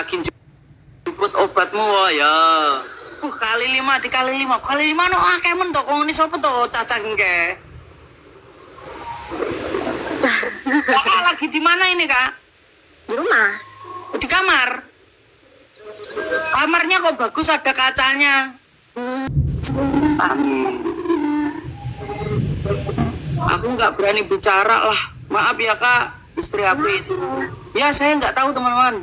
lagi jemput obatmu oh ya. Kali 5 dikali 5. Kali 5 no akeh men to kok ngene sapa to cacang ke. Kakak lagi di mana ini, Kak? Di rumah. Di kamar. Kamarnya kok bagus ada kacanya. Aku nggak berani bicara lah. Maaf ya Kak, istri aku itu. Ya saya nggak tahu teman-teman.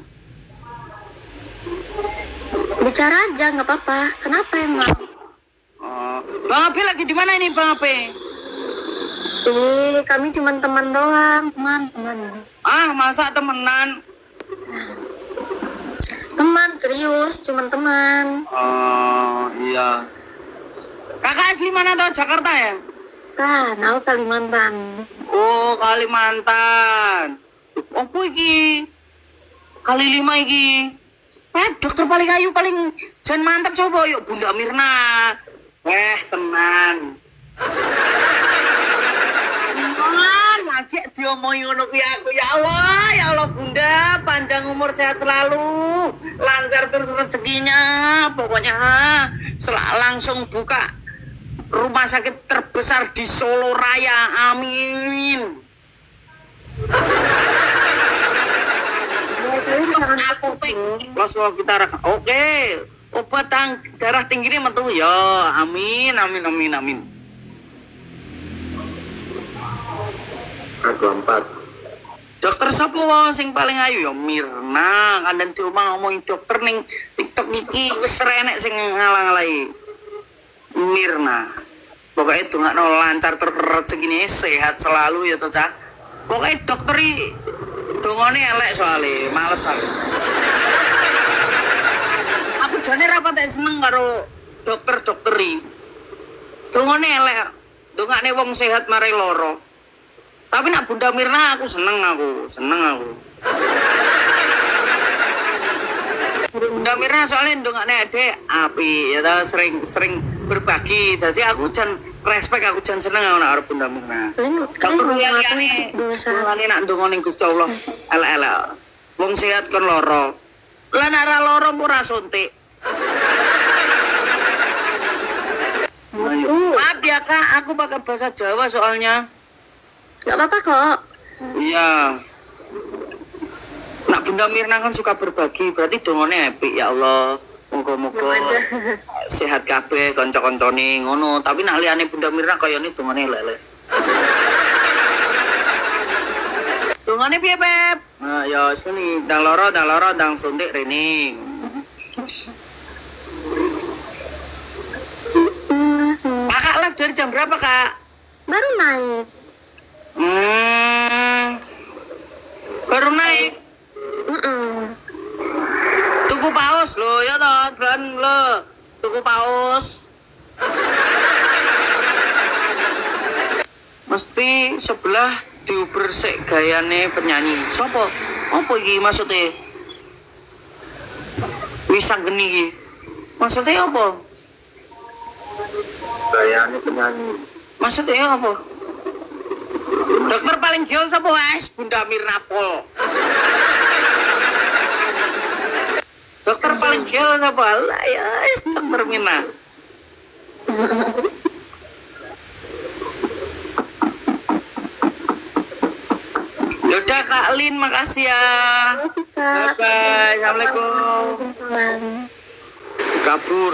Bicara aja nggak apa-apa. Kenapa emang? Bang Abe lagi di mana ini Bang Abe? Ini kami cuma teman doang, teman. Ah masa temenan? Teman serius, cuma teman. Oh iya. Kakak asli mana tuh Jakarta ya? Kan, aku Kalimantan. Oh Kalimantan. Apa iki? Kali 5 iki. Dokter paling ayu paling jan mantap coba yuk Bunda Mirna. Tenan. Lagi diomongi ngono kuwi aku ya Allah Bunda panjang umur sehat selalu lancar terus rezekinya pokoknya langsung buka rumah sakit terbesar di Solo Raya amin. Plus kita oke obat darah tinggi ini metu ya amin. Aku 4. Dokter sapa wae sing paling ayu ya Mirna. Kandhan di omah ngomongin dokter ning TikTok iki wis renek sing ngalang-alangi. Mirna. Pokoknya dongakno lancar terus rezekine sehat selalu ya to, Cah. Pokoknya dokter iki dongane elek soalnya males aku. Aku jane ra patek seneng karo dokter-dokter iki. Dongane elek. Dongane wong sehat mari loro. Tapi nak Bunda Mirna aku seneng aku. Bunda Mirna soalnya ndongakne adek api ya sering berbagi. Jadi aku jan respect aku jan seneng karo Bunda Mirna. Kalau liyane nak ndongone Gusti Allah elek-elek. Wong sehat kon loro. Lah nek ra loro ora suntik. Maaf ya Kak, aku pakai bahasa Jawa soalnya. Gak apa-apa kok. Iya. Nak Bunda Mirna kan suka berbagi, berarti dongone epic ya Allah. Moga-moga sehat kabeh kanca-kancane ngono. Tapi nak liyane Bunda Mirna kayane dongone lele. Dongane piye, Pep? Nah, ya sini dang loro dang suntik rene. Kakak live dari jam berapa, Kak? Baru naik. Baru naik. Tuku paus lo ya toh, dan lo tuku paus. Mesti sebelah diuber sik gayane penyanyi. Sopo? Apa iki maksudnya? Wisang geni iki. Maksudnya apa? Gayane penyanyi. Maksudnya apa? Dokter paling gil sapa wes Bunda Mirna Pol. Dokter paling gil sapa? Lah ya wes Dokter Mirna. Yaudah Kak Lin makasih ya. Bye bye. Assalamualaikum. Waalaikumsalam. Kabur.